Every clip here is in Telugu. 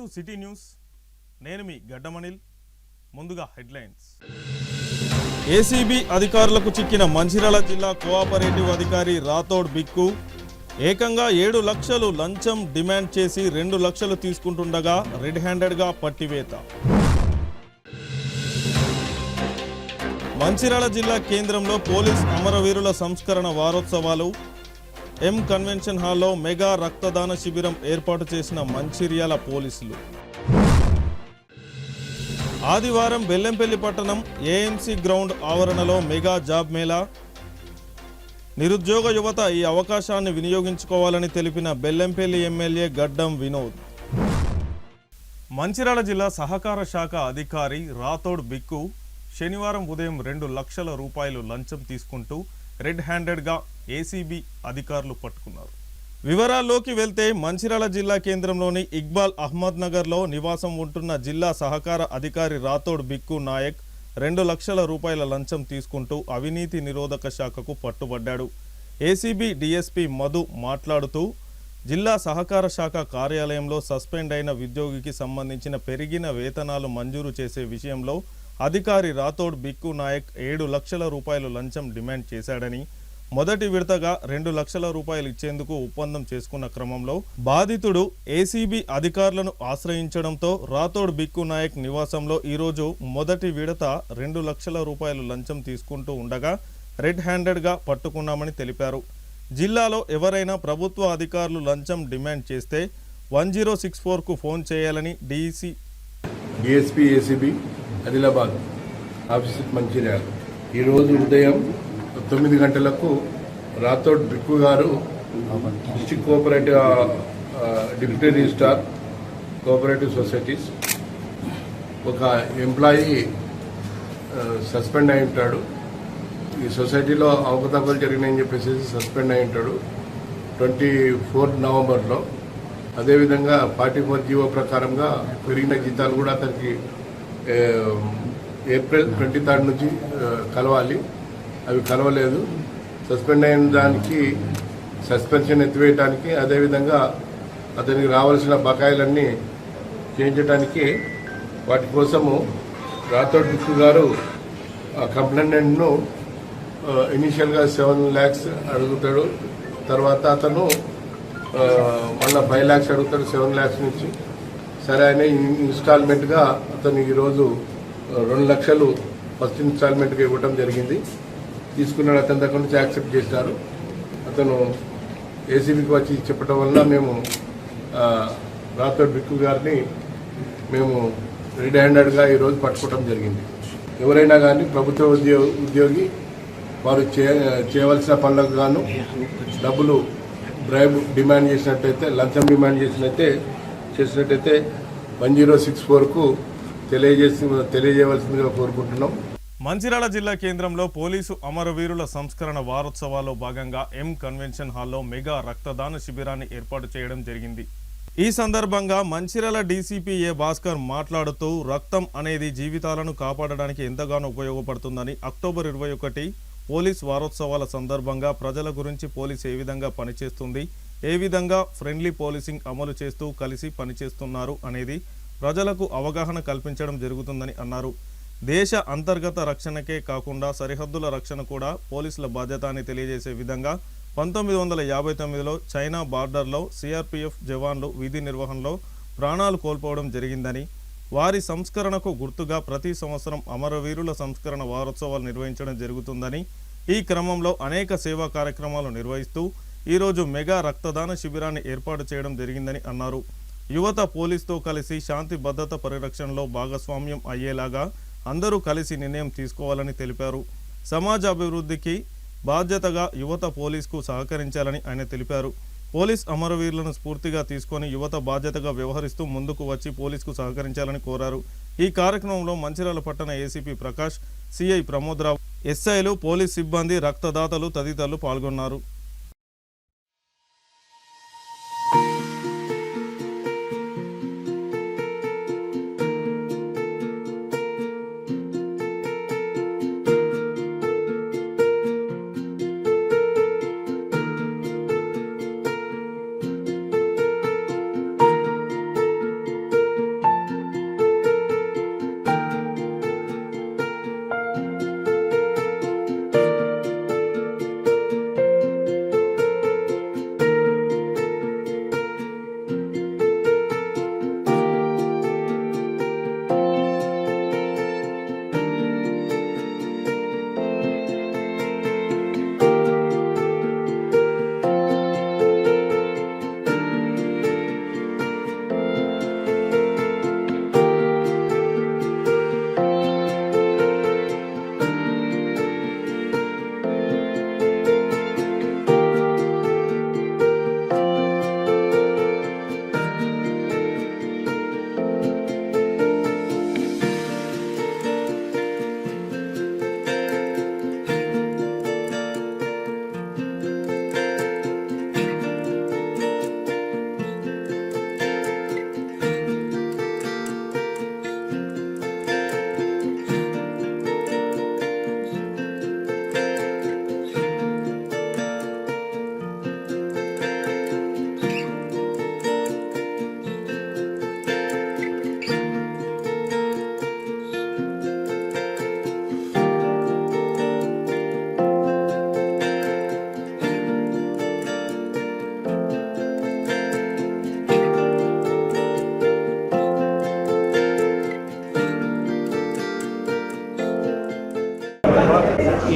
To city news. నేను మీ గడ్డమణిల్. ముందుగా హెడ్లైన్స్. ఏసీబీ అధికారులకు చిక్కిన మంచిర్యాల జిల్లా కోఆపరేటివ్ అధికారి రాథోడ్ బిక్కు. ఏకంగా 7 లక్షలు లంచం డిమాండ్ చేసి 2 లక్షలు తీసుకుంటుండగా రెడ్ హ్యాండెడ్గా పట్టివేత. మంచిర్యాల జిల్లా కేంద్రంలో పోలీస్ అమరవీరుల సంస్కరణ వారోత్సవాలు. ఎం కన్వెన్షన్ హాల్లో మెగా రక్తదాన శిబిరం ఏర్పాటు చేసిన మంచిర్యాల పోలీసులు. ఆదివారం బెల్లంపల్లి పట్టణం ఏఎంసీ గ్రౌండ్ ఆవరణలో మెగా జాబ్ మేళా. నిరుద్యోగ యువత ఈ అవకాశాన్ని వినియోగించుకోవాలని తెలిపిన బెల్లంపల్లి ఎమ్మెల్యే గడ్డం వినోద్. మంచిర్యాల జిల్లా సహకార శాఖ అధికారి రాథోడ్ బిక్కు శనివారం ఉదయం 2 లక్షల రూపాయలు లంచం తీసుకుంటూ రెడ్ హ్యాండెడ్గా ఏసీబీ అధికారులు పట్టుకున్నారు. వివరాల్లోకి వెళ్తే మంచిర్యాల జిల్లా కేంద్రంలోని ఇక్బాల్ అహ్మద్ నగర్లో నివాసం ఉంటున్న జిల్లా సహకార అధికారి రాథోడ్ బిక్కు నాయక్ 2 లక్షల రూపాయల లంచం తీసుకుంటూ అవినీతి నిరోధక శాఖకు పట్టుబడ్డాడు. ఏసీబీ డీఎస్పీ మధు మాట్లాడుతూ జిల్లా సహకార శాఖ కార్యాలయంలో సస్పెండ్ అయిన ఉద్యోగికి సంబంధించిన పెరిగిన వేతనాలు మంజూరు చేసే విషయంలో అధికారి రాథోడ్ బిక్కు నాయక్ 7 లక్షల రూపాయలు లంచం డిమాండ్ చేశాడని, మొదటి విడతగా 2 లక్షల రూపాయలు ఇచ్చేందుకు ఒప్పందం చేసుకున్న క్రమంలో బాధితుడు ఏసీబీ అధికారులను ఆశ్రయించడంతో రాథోడ్ బిక్కు నాయక్ నివాసంలో ఈరోజు మొదటి విడత 2 లక్షల రూపాయలు లంచం తీసుకుంటూ ఉండగా రెడ్ హ్యాండెడ్గా పట్టుకున్నామని తెలిపారు. జిల్లాలో ఎవరైనా ప్రభుత్వ అధికారులు లంచం డిమాండ్ చేస్తే 1064కు ఫోన్ చేయాలని DSP ACB Adilabad office Mancherial ఈరోజు ఉదయం 9 గంటలకు రాథోడ్ బిక్కు గారు district cooperative deputy registrar cooperative societies ఒక ఎంప్లాయీ సస్పెండ్ అయి ఉంటాడు. ఈ సొసైటీలో అవకతవకలు జరిగినాయని చెప్పేసి సస్పెండ్ అయి ఉంటాడు 24 నవంబర్లో. అదేవిధంగా 44 జీవో ప్రకారంగా పెరిగిన జీతాలు కూడా అతనికి ఏప్రిల్ 23 నుంచి కలవాలి. అవి కలవలేదు. సస్పెండ్ అయిన దానికి సస్పెన్షన్ ఎత్తివేయడానికి, అదేవిధంగా అతనికి రావాల్సిన బకాయిలన్నీ చేయించడానికి వాటి కోసము రాథోడ్ బిక్కు గారు కంప్లైంట్ను ఇనీషియల్గా 7 lakhs అడుగుతాడు. తర్వాత అతను మళ్ళీ 5 lakhs అడుగుతాడు 7 lakhs నుంచి. సరే ఆయన ఇన్స్టాల్మెంట్గా అతను ఈరోజు 2 లక్షలు ఫస్ట్ ఇన్స్టాల్మెంట్గా ఇవ్వడం జరిగింది. తీసుకున్నాడు. అతని దగ్గర నుంచి యాక్సెప్ట్ చేశారు. అతను ఏసీబీకి వచ్చి చెప్పడం వల్ల మేము రాథోడ్ బిక్కు గారిని మేము రెడ్ హ్యాండెడ్గా ఈరోజు పట్టుకోవడం జరిగింది. ఎవరైనా కానీ ప్రభుత్వ ఉద్యోగి వారు చేయవలసిన పనులకు గాను డబ్బులు బ్రైబ్ డిమాండ్ చేసినట్టయితే, లంచం డిమాండ్ చేసినట్టయితే 1064కు తెలియజేయవలసిందిగా కోరుకుంటున్నాం. మంచిర్యాల జిల్లా కేంద్రంలో పోలీసు అమరవీరుల సంస్కరణ వారోత్సవాల్లో భాగంగా ఎం కన్వెన్షన్ హాల్లో మెగా రక్తదాన శిబిరాన్ని ఏర్పాటు చేయడం జరిగింది. ఈ సందర్భంగా మంచిర్యాల డీసీపీ ఏ భాస్కర్ మాట్లాడుతూ రక్తం అనేది జీవితాలను కాపాడడానికి ఎంతగానో ఉపయోగపడుతుందని, అక్టోబర్ 21 పోలీస్ వారోత్సవాల సందర్భంగా ప్రజల గురించి పోలీస్ ఏ విధంగా పనిచేస్తుంది, ఏ విధంగా ఫ్రెండ్లీ పోలీసింగ్ అమలు చేస్తూ కలిసి పనిచేస్తున్నారు అనేది ప్రజలకు అవగాహన కల్పించడం జరుగుతుందని అన్నారు. దేశ అంతర్గత రక్షణకే కాకుండా సరిహద్దుల రక్షణ కూడా పోలీసుల బాధ్యత అని తెలియజేసే విధంగా 1959లో చైనా బార్డర్లో సిఆర్పీఎఫ్ జవాన్లు విధి నిర్వహణలో ప్రాణాలు కోల్పోవడం జరిగిందని, వారి సంస్కరణకు గుర్తుగా ప్రతి సంవత్సరం అమరవీరుల సంస్కరణ వారోత్సవాలు నిర్వహించడం జరుగుతుందని, ఈ క్రమంలో అనేక సేవా కార్యక్రమాలు నిర్వహిస్తూ ఈరోజు మెగా రక్తదాన శిబిరాన్ని ఏర్పాటు చేయడం జరిగిందని అన్నారు. యువత పోలీసుతో కలిసి శాంతి భద్రత పరిరక్షణలో భాగస్వామ్యం అయ్యేలాగా అందరూ కలిసి నిర్ణయం తీసుకోవాలని తెలిపారు. సమాజ అభివృద్ధికి బాధ్యతగా యువత పోలీసుకు సహకరించాలని ఆయన తెలిపారు. పోలీస్ అమరవీరులను స్ఫూర్తిగా తీసుకొని యువత బాధ్యతగా వ్యవహరిస్తూ ముందుకు వచ్చి పోలీసుకు సహకరించాలని కోరారు. ఈ కార్యక్రమంలో మంచిర్యాల పట్టణ ఏసీపీ ప్రకాష్, సిఐ ప్రమోద్రావు, ఎస్ఐలు, పోలీస్ సిబ్బంది, రక్తదాతలు తదితరులు పాల్గొన్నారు.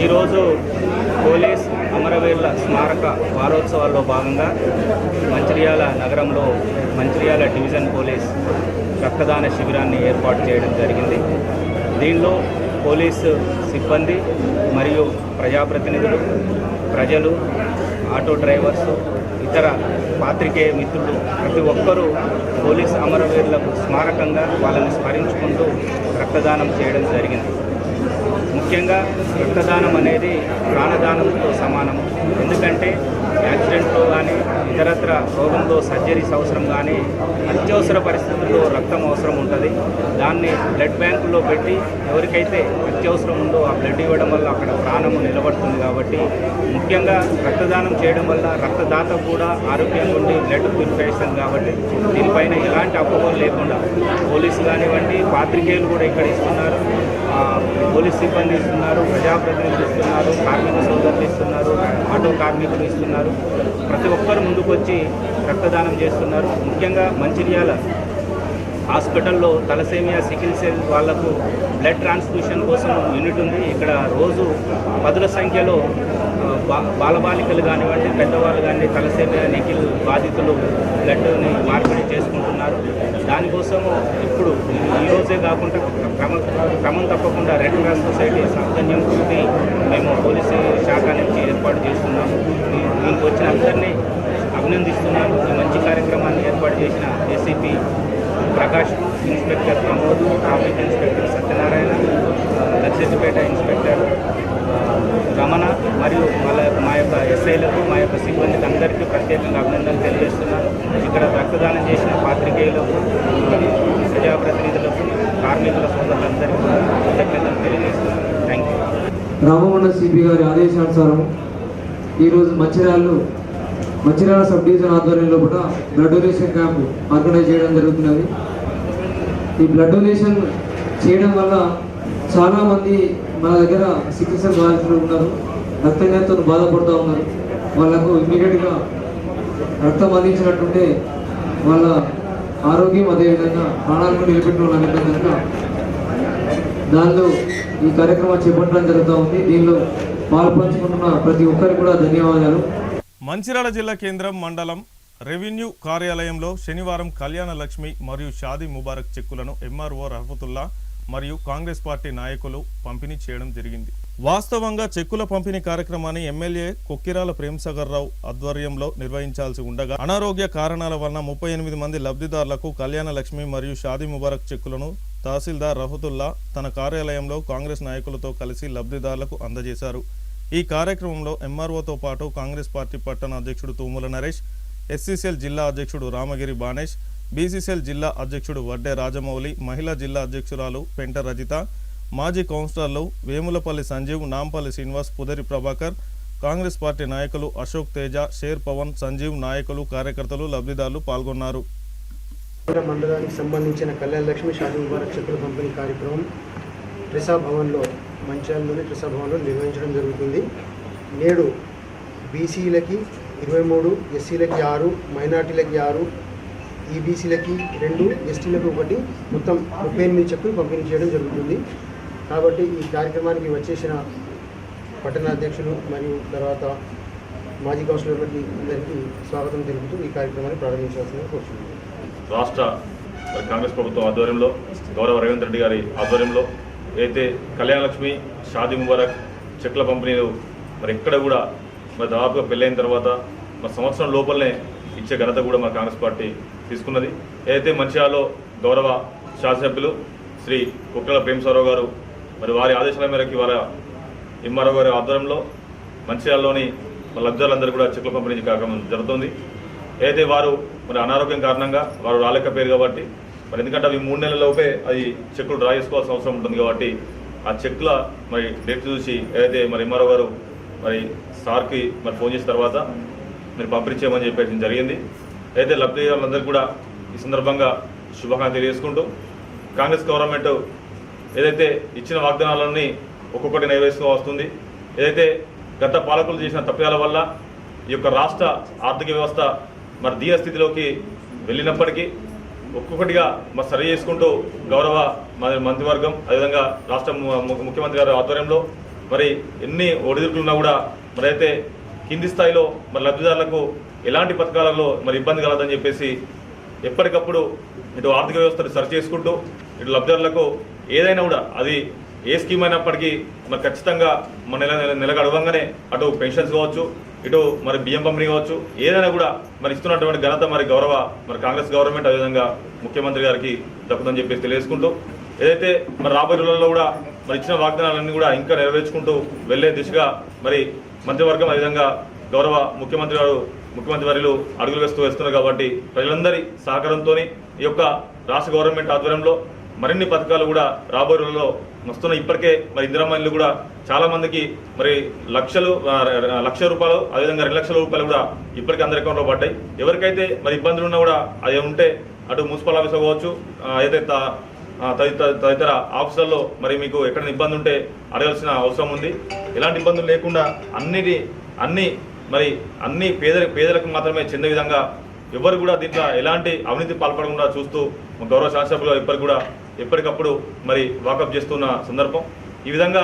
ఈరోజు పోలీస్ అమరవీరుల స్మారక వారోత్సవాల్లో భాగంగా మంచిర్యాల నగరంలో మంచిర్యాల డివిజన్ పోలీస్ రక్తదాన శిబిరాన్ని ఏర్పాటు చేయడం జరిగింది. దీనిలో పోలీసు సిబ్బంది మరియు ప్రజాప్రతినిధులు, ప్రజలు, ఆటో డ్రైవర్సు, ఇతర పాత్రికేయ మిత్రులు ప్రతి ఒక్కరూ పోలీస్ అమరవీరులకు స్మారకంగా వాళ్ళని స్మరించుకుంటూ రక్తదానం చేయడం జరిగింది. ముఖ్యంగా రక్తదానం అనేది ప్రాణదానంతో సమానం. ఎందుకంటే యాక్సిడెంట్లో కానీ ఇతరత్ర రోగంలో సర్జరీస్ అవసరం కానీ అత్యవసర పరిస్థితుల్లో రక్తం అవసరం ఉంటుంది. దాన్ని బ్లడ్ బ్యాంకులో పెట్టి ఎవరికైతే అత్యవసరం ఉందో ఆ బ్లడ్ ఇవ్వడం వల్ల అక్కడ ప్రాణము నిలబడుతుంది. కాబట్టి ముఖ్యంగా రక్తదానం చేయడం వల్ల రక్తదాత కూడా ఆరోగ్యంగా ఉండి బ్లడ్ ప్యూరిఫికేషన్ కాబట్టి దీనిపైన ఎలాంటి అపోహలు లేకుండా పోలీసు కానివ్వండి, పాత్రికేయులు కూడా ఇక్కడ ఇస్తున్నారు, పోలీస్ సిబ్బంది ఇస్తున్నారు, ప్రజాప్రతినిధులు ఇస్తున్నారు, కార్మిక సోదరులు ఇస్తున్నారు, ఆటో కార్మికులు ఇస్తున్నారు. ప్రతి ఒక్కరు ముందుకు వచ్చి రక్తదానం చేస్తున్నారు. ముఖ్యంగా మంచిర్యాల హాస్పిటల్లో తలసేమియా, సికిల్ సెల్ వాళ్లకు బ్లడ్ ట్రాన్స్ఫ్యూషన్ కోసం యూనిట్ ఉంది. ఇక్కడ రోజు పదుల సంఖ్యలో బాలబాలికలు కానివ్వండి, పెద్దవాళ్ళు కానీ తలసేమియా, నిఖిల్ బాధితులు బ్లడ్ని మార్పిడి చేసుకుంటున్నారు. దానికోసము ఇప్పుడు ఈరోజే కాకుండా క్రమం తప్పకుండా రెడ్ క్రాస్ సొసైటీ సౌజన్యంతో మేము పోలీసు శాఖ నుంచి ఏర్పాటు చేస్తున్నాము. దీనికి వచ్చిన అందరినీ అభినందిస్తున్నాను. ఈ మంచి కార్యక్రమాన్ని ఏర్పాటు చేసిన ACP Prakash, inspector Pramod, traffic inspector Satyanarayana, Lakshipet inspector Ramana మరియు మా యొక్క ఎస్ఐలకు, మా యొక్క సిబ్బందికి అందరికీ ప్రత్యేకంగా అభినందనలు తెలియజేస్తున్నాను. ఇక్కడ రక్తదానం చేసిన పాత్రికేయులకు, ప్రజాప్రతినిధులకు, కార్మికుల సోదరులందరికీ కృతజ్ఞతలు తెలియజేస్తున్నాను. Thank you. రామమండల సిపి గారి ఆదేశానుసారం ఈరోజు మంచిర్యాల సబ్ డివిజన్ ఆధ్వర్యంలో కూడా బ్లడ్ డొనేషన్ క్యాంప్ ఆర్గనైజ్ చేయడం జరుగుతున్నది. ఈ బ్లడ్ డొనేషన్ చేయడం వల్ల చాలామంది మన దగ్గర సికిల్ సెల్ బాధితులు ఉన్నారు, రక్తహీనతతో బాధపడుతూ ఉన్నారు. వాళ్ళకు ఇమ్మీడియట్గా రక్తం అందించినట్టుంటే వాళ్ళ ఆరోగ్యం, అదేవిధంగా ప్రాణాలను నిలబెట్టిన వాళ్ళ కనుక దానిలో ఈ కార్యక్రమం చేపట్టడం జరుగుతూ ఉంది. దీనిలో పాల్పంచుకుంటున్న ప్రతి ఒక్కరికి కూడా ధన్యవాదాలు. మంచిర్యాల జిల్లా కేంద్రం మండలం రెవెన్యూ కార్యాలయంలో శనివారం కళ్యాణ లక్ష్మి మరియు షాదీ ముబారక్ చెక్కులను ఎంఆర్ఓ రహమతుల్లా మరియు కాంగ్రెస్ పార్టీ నాయకులు పంపిణీ చేయడం జరిగింది. వాస్తవంగా చెక్కుల పంపిణీ కార్యక్రమాన్ని ఎమ్మెల్యే కొక్కిరాల ప్రేమ్సాగర్ రావు ఆధ్వర్యంలో నిర్వహించాల్సి ఉండగా అనారోగ్య కారణాల వలన 38 మంది లబ్ధిదారులకు కళ్యాణ లక్ష్మి మరియు షాదీ ముబారక్ చెక్కులను తహసీల్దార్ రహమతుల్లా తన కార్యాలయంలో కాంగ్రెస్ నాయకులతో కలిసి లబ్ధిదారులకు అందజేశారు. ఈ కార్యక్రమంలో ఎంఆర్ఓతో పాటు కాంగ్రెస్ పార్టీ పట్టణ అధ్యక్షుడు తూముల నరేష్, ఎస్సీసీఎల్ జిల్లా అధ్యక్షుడు రామగిరి బానేష్, బీసీసీఎల్ జిల్లా అధ్యక్షుడు వడ్డే రాజమౌళి, మహిళా జిల్లా అధ్యక్షురాలు పెంట రజిత, మాజీ కౌన్సిలర్లు వేములపల్లి సంజీవ్, నాంపల్లి శ్రీనివాస్, పుదరి ప్రభాకర్, కాంగ్రెస్ పార్టీ నాయకులు అశోక్ తేజ, షేర్ పవన్, సంజీవ్, నాయకులు, కార్యకర్తలు, లబ్ధిదారులు పాల్గొన్నారు. మండలానికి సంబంధించిన కళ్యాణ లక్ష్మి షాదీ ముబారక్ చెక్కుల పంపిణీ కార్యక్రమం ట్రిసా భవన్లో, మంచిర్యాలలోని ట్రిసా భవన్లో నిర్వహించడం జరుగుతుంది. నేడు బీసీలకి 23, ఎస్సీలకి 6, మైనార్టీలకి 6, ఈబీసీలకి 2, ఎస్టీలకు 1, మొత్తం 38 చెక్కులు పంపిణీ చేయడం జరుగుతుంది. కాబట్టి ఈ కార్యక్రమానికి వచ్చేసిన పట్టణ అధ్యక్షులు మరియు తర్వాత మాజీ కౌన్సిలర్లకి అందరికీ స్వాగతం తెలుపుతూ ఈ కార్యక్రమాన్ని ప్రారంభించాల్సిందిగా కోరుతున్నాను. రాష్ట్ర కాంగ్రెస్ ప్రభుత్వం ఆధ్వర్యంలో, గౌరవ రేవంత్ రెడ్డి గారి ఆధ్వర్యంలో అయితే కళ్యాణ లక్ష్మి, షాదీ ముబారక్ చెక్కుల పంపిణీలు ఎక్కడ కూడా దాదాపుగా పెళ్ళైన తర్వాత సంవత్సరం లోపలనే ఇచ్చే ఘనత కూడా మన కాంగ్రెస్ పార్టీ తీసుకున్నది. ఏదైతే మంచిర్యాలలో గౌరవ శాసనసభ్యులు శ్రీ కొక్కిరాల ప్రేమ్సాగర్ గారు వారి ఆదేశాల మేరకు వారి ఎంఆర్ఓ గారి ఆధ్వర్యంలో మంచిర్యాలలోని లబ్ధిదారులందరూ కూడా చెక్కుల పంపిణీ కార్యక్రమం జరుగుతుంది. ఏదైతే వారు అనారోగ్యం కారణంగా వారు రాలేకపోయారు కాబట్టి ఎందుకంటే అవి 3 నెలల లోపే అది చెక్కులు డ్రా చేసుకోవాల్సిన అవసరం ఉంటుంది. కాబట్టి ఆ చెక్కుల డేట్ చూసి ఏదైతే ఎంఆర్ఓ గారు సార్కి ఫోన్ చేసిన తర్వాత పంపిణీ చేయమని చెప్పేసి జరిగింది. అయితే లబ్ధిదారులందరికీ కూడా ఈ సందర్భంగా శుభాకాంక్షలు తెలియజేసుకుంటూ కాంగ్రెస్ గవర్నమెంట్ ఏదైతే ఇచ్చిన వాగ్దానాలన్నీ ఒక్కొక్కటి నెరవేరుస్తూ వస్తుంది. ఏదైతే గత పాలకులు చేసిన తప్పిదాల వల్ల ఈ యొక్క రాష్ట్ర ఆర్థిక వ్యవస్థ దీన స్థితిలోకి వెళ్ళినప్పటికీ ఒక్కొక్కటిగా సరి చేసుకుంటూ గౌరవ మంత్రివర్గం, అదేవిధంగా రాష్ట్ర ముఖ్యమంత్రి గారి ఆధ్వర్యంలో మరి ఎన్ని ఒడిదుడుకులున్నా కూడా మరి అయితే కింది స్థాయిలో మరి లబ్ధిదారులకు ఎలాంటి పథకాలలో మరి ఇబ్బంది కలదని చెప్పేసి ఎప్పటికప్పుడు ఇటు ఆర్థిక వ్యవస్థను సరి చేసుకుంటూ ఇటు లబ్ధిదారులకు ఏదైనా కూడా అది ఏ స్కీమ్ అయినప్పటికీ మరి ఖచ్చితంగా మన నెల గడవంగానే అటు పెన్షన్స్ కావచ్చు, ఇటు మరి బియ్యం పంపిణీ కావచ్చు, ఏదైనా కూడా మరి ఇస్తున్నటువంటి ఘనత మరి గౌరవ మరి కాంగ్రెస్ గవర్నమెంట్ అదేవిధంగా ముఖ్యమంత్రి గారికి దక్కుతుందని చెప్పేసి తెలియజేసుకుంటూ ఏదైతే మరి రాబోయే రోజుల్లో కూడా మరి ఇచ్చిన వాగ్దానాలన్నీ కూడా ఇంకా నెరవేర్చుకుంటూ వెళ్లే దిశగా మరి మంత్రివర్గం అదేవిధంగా గౌరవ ముఖ్యమంత్రి వర్యులు అడుగులు వేస్తున్నారు కాబట్టి ప్రజలందరి సహకారంతో ఈ యొక్క రాష్ట్ర గవర్నమెంట్ ఆధ్వర్యంలో మరిన్ని పథకాలు కూడా రాబోయే రోజుల్లో వస్తున్న ఇప్పటికే మరి ఇందిరమ్మ ఇల్లు కూడా చాలా మందికి మరి లక్ష రూపాయలు అదేవిధంగా 2 లక్షల రూపాయలు కూడా ఇప్పటికే అందరి అకౌంట్లో పడ్డాయి. ఎవరికైతే మరి ఇబ్బందులు ఉన్నా కూడా అది ఉంటే అటు మున్సిపల్ ఆఫీస్ కావచ్చు, అయితే తదితర ఆఫీసుల్లో మరి మీకు ఎక్కడైనా ఇబ్బంది ఉంటే అడగాల్సిన అవసరం ఉంది. ఎలాంటి ఇబ్బందులు లేకుండా అన్ని పేదలకు మాత్రమే చెందే విధంగా ఎవరు కూడా దీంట్లో ఎలాంటి అవినీతి పాల్పడకుండా చూస్తూ గౌరవ శాసనసభ్యులు ఎప్పటికప్పుడు మరి వాకప్ చేస్తున్న సందర్భం. ఈ విధంగా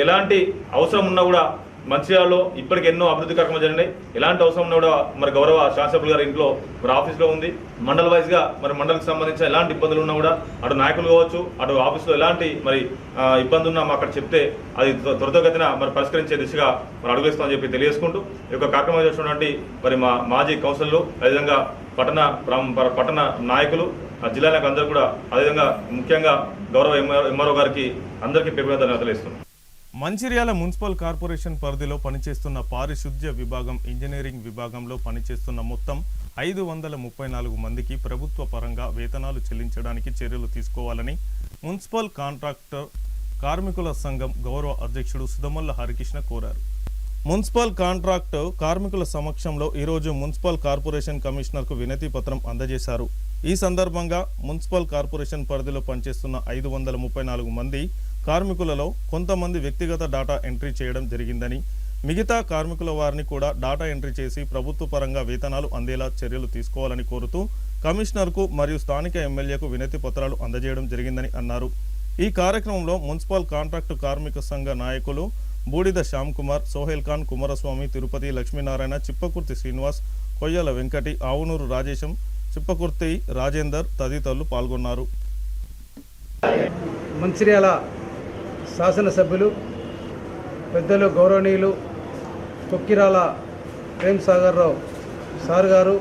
ఎలాంటి అవసరం ఉన్నా కూడా మంచిర్యాలలో ఇప్పటికి ఎన్నో అభివృద్ధి కార్యక్రమాలు జరిగినాయి. ఎలాంటి అవసరం ఉన్నా కూడా మరి గౌరవ శాసనసభ్యులు గారి ఇంట్లో మరి ఆఫీస్లో ఉంది. మండల వైజ్గా మరి మండలికి సంబంధించిన ఎలాంటి ఇబ్బందులు ఉన్నా కూడా అటు నాయకులు కావచ్చు, అటు ఆఫీస్లో ఎలాంటి మరి ఇబ్బంది ఉన్నా మా అక్కడ చెప్తే అది త్వరితగతిన మరి పరిష్కరించే దిశగా మరి అడుగుస్తామని చెప్పి తెలియజేసుకుంటూ ఈ యొక్క కార్యక్రమం చేస్తున్నటువంటి మరి మా మాజీ కౌన్సిలర్లు అదేవిధంగా పట్టణ నాయకులు జిల్లా నాయకులు అందరూ కూడా అదేవిధంగా ముఖ్యంగా గౌరవ ఎంఆర్ఓ గారికి అందరికీ పేరు మీద ధన్యవాదాలు ఇస్తున్నాం. మంచిర్యాల మున్సిపల్ కార్పొరేషన్ పరిధిలో పనిచేస్తున్న పారిశుద్ధ్య విభాగం, ఇంజనీరింగ్ విభాగంలో పనిచేస్తున్న మొత్తం 534 మందికి ప్రభుత్వ పరంగా వేతనాలు చెల్లించడానికి చర్యలు తీసుకోవాలని మున్సిపల్ కాంట్రాక్టర్ కార్మికుల సంఘం గౌరవ అధ్యక్షుడు సుధమల్ల హరికృష్ణ కోరారు. మున్సిపల్ కాంట్రాక్టు కార్మికుల సమక్షంలో ఈరోజు మున్సిపల్ కార్పొరేషన్ కమిషనర్కు వినతి పత్రం అందజేశారు. ఈ సందర్భంగా మున్సిపల్ కార్పొరేషన్ పరిధిలో పనిచేస్తున్న 534 మంది కార్మికులలో కొంతమంది వ్యక్తిగత డాటా ఎంట్రీ చేయడం జరిగిందని, మిగతా కార్మికుల వారిని కూడా డాటా ఎంట్రీ చేసి ప్రభుత్వ పరంగా వేతనాలు అందేలా చర్యలు తీసుకోవాలని కోరుతూ కమిషనర్కు మరియు స్థానిక ఎమ్మెల్యేకు వినతి పత్రాలు అందజేయడం జరిగిందని అన్నారు. ఈ కార్యక్రమంలో మున్సిపల్ కాంట్రాక్టు కార్మిక సంఘ నాయకులు బూడిద శ్యామ్ కుమార్, సోహెల్ ఖాన్, కుమారస్వామి, తిరుపతి, లక్ష్మీనారాయణ, చిప్పకుర్తి శ్రీనివాస్, కొయ్యల వెంకటి, ఆవునూరు రాజేశం, చిప్పకుర్తి రాజేందర్ తదితరులు పాల్గొన్నారు. మంచిర్యాల శాసనసభ్యులు పెద్దలు గౌరవనీయులు తొక్కిరాల ప్రేమ్ సాగర్ రావు సార్ గారు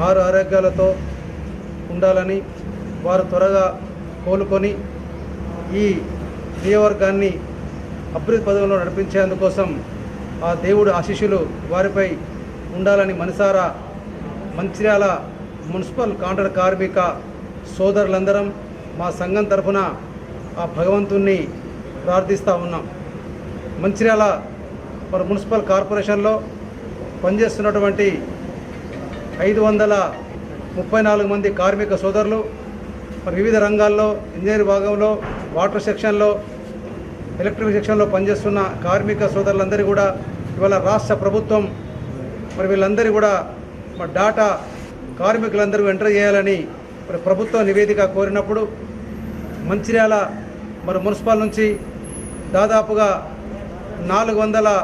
6 ఆరోగ్యాలతో ఉండాలని, వారు త్వరగా కోలుకొని ఈ నియోజకవర్గాన్ని అభివృద్ధి పదవిలో నడిపించేందుకోసం ఆ దేవుడు ఆశీస్సులు వారిపై ఉండాలని మనసారా మంచిర్యాల మున్సిపల్ కాంట్రాక్ట్ కార్మిక సోదరులందరం మా సంఘం తరఫున ఆ భగవంతుణ్ణి ప్రార్థిస్తూ ఉన్నాం. మంచిర్యాల మరి మున్సిపల్ కార్పొరేషన్లో పనిచేస్తున్నటువంటి 534 మంది కార్మిక సోదరులు మరి వివిధ రంగాల్లో, ఇంజనీరింగ్ భాగంలో, వాటర్ సెక్షన్లో, ఎలక్ట్రిక్ సెక్షన్లో పనిచేస్తున్న కార్మిక సోదరులందరూ కూడా ఇవాళ రాష్ట్ర ప్రభుత్వం మరి వీళ్ళందరూ కూడా మరి డాటా కార్మికులందరూ ఎంటర్ చేయాలని మరి ప్రభుత్వ నివేదిక కోరినప్పుడు మంచిర్యాల మరి మున్సిపల్ నుంచి దాదాపుగా 400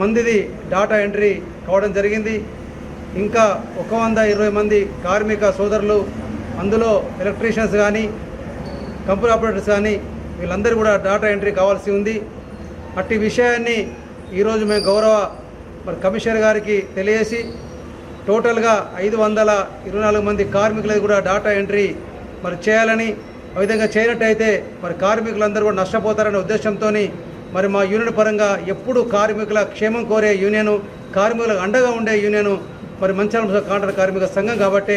మందిది డాటా ఎంట్రీ కావడం జరిగింది. ఇంకా 120 మంది కార్మిక సోదరులు, అందులో ఎలక్ట్రీషియన్స్ కానీ, కంప్యూటర్ ఆపరేటర్స్ కానీ వీళ్ళందరూ కూడా డాటా ఎంట్రీ కావాల్సి ఉంది. అట్టి విషయాన్ని ఈరోజు మేము గౌరవ మరి కమిషనర్ గారికి తెలియజేసి టోటల్గా 524 మంది కార్మికులకు కూడా డాటా ఎంట్రీ మరి చేయాలని, ఆ విధంగా చేయనట్టయితే మరి కార్మికులందరూ కూడా నష్టపోతారనే ఉద్దేశంతో మరి మా యూనియన్ పరంగా ఎప్పుడు కార్మికుల క్షేమం కోరే యూనియను, కార్మికులకు అండగా ఉండే యూనియను మరి మంచిర్యాల కాంట్రాక్ట్ కార్మిక సంఘం కాబట్టి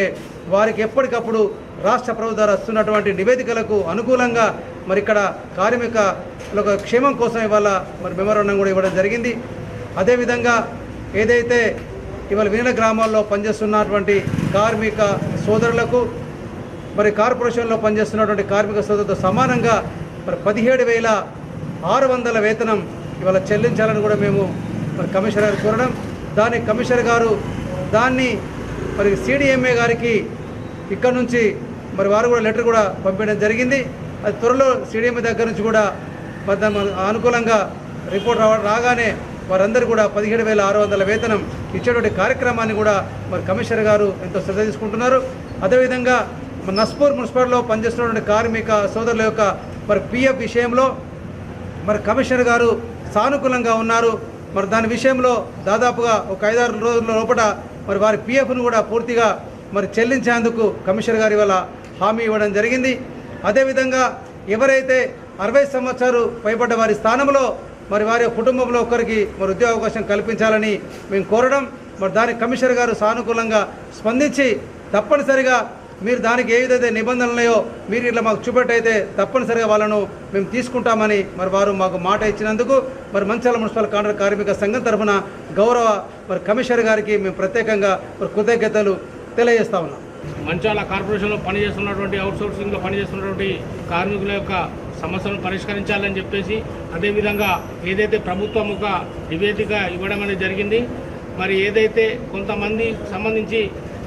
వారికి ఎప్పటికప్పుడు రాష్ట్ర ప్రభుత్వం ద్వారా వస్తున్నటువంటి నివేదికలకు అనుకూలంగా మరి ఇక్కడ కార్మికుల క్షేమం కోసం ఇవాళ మరి మెమోరాండం కూడా ఇవ్వడం జరిగింది. అదేవిధంగా ఏదైతే ఇవాళ విలీన గ్రామాల్లో పనిచేస్తున్నటువంటి కార్మిక సోదరులకు మరి కార్పొరేషన్లో పనిచేస్తున్నటువంటి కార్మిక సోదరులతో సమానంగా మరి 17,600 వేతనం ఇవాళ చెల్లించాలని కూడా మేము మరి కమిషనర్ గారు కోరడం, దాని కమిషనర్ గారు దాన్ని మరి సిడిఎంఏ గారికి ఇక్కడ నుంచి మరి వారు కూడా లెటర్ కూడా పంపించడం జరిగింది. అది త్వరలో సిడిఎంఏ దగ్గర నుంచి కూడా అనుకూలంగా రిపోర్ట్ రాగానే వారందరూ కూడా 17,600 వేతనం ఇచ్చేటువంటి కార్యక్రమాన్ని కూడా మరి కమిషనర్ గారు ఎంతో శ్రద్ధ తీసుకుంటున్నారు. అదేవిధంగా నస్పూర్ మున్సిపాలిటీలో పనిచేస్తున్నటువంటి కార్మిక సోదరుల యొక్క మరి పిఎఫ్ విషయంలో మరి కమిషనర్ గారు సానుకూలంగా ఉన్నారు. మరి దాని విషయంలో దాదాపుగా ఒక 5-6 రోజుల లోపల మరి వారి పిఎఫ్ను కూడా పూర్తిగా మరి చెల్లించేందుకు కమిషనర్ గారి వల్ల హామీ ఇవ్వడం జరిగింది. అదేవిధంగా ఎవరైతే 60 సంవత్సరాలు పైబడ్డ వారి స్థానంలో మరి వారి కుటుంబంలో ఒకరికి మరి ఉద్యోగ అవకాశం కల్పించాలని మేము కోరడం, మరి దానికి కమిషనర్ గారు సానుకూలంగా స్పందించి తప్పనిసరిగా మీరు దానికి ఏ విధంగా నిబంధనలు ఉన్నాయో మీరు ఇట్లా మాకు చూపెట్టయితే తప్పనిసరిగా వాళ్ళను మేము తీసుకుంటామని మరి వారు మాకు మాట ఇచ్చినందుకు మరి మంచిర్యాల మున్సిపల్ కాంట్రాక్ట్ కార్మిక సంఘం తరఫున గౌరవ మరి కమిషనర్ గారికి మేము ప్రత్యేకంగా మరి కృతజ్ఞతలు తెలియజేస్తా ఉన్నాం. మంచిర్యాల కార్పొరేషన్లో పనిచేస్తున్నటువంటి అవుట్సోర్సింగ్లో పనిచేస్తున్నటువంటి కార్మికుల యొక్క సమస్యలను పరిష్కరించాలని చెప్పేసి, అదేవిధంగా ఏదైతే ప్రభుత్వం ఒక నివేదిక ఇవ్వడం అనేది జరిగింది, మరి ఏదైతే కొంతమంది సంబంధించి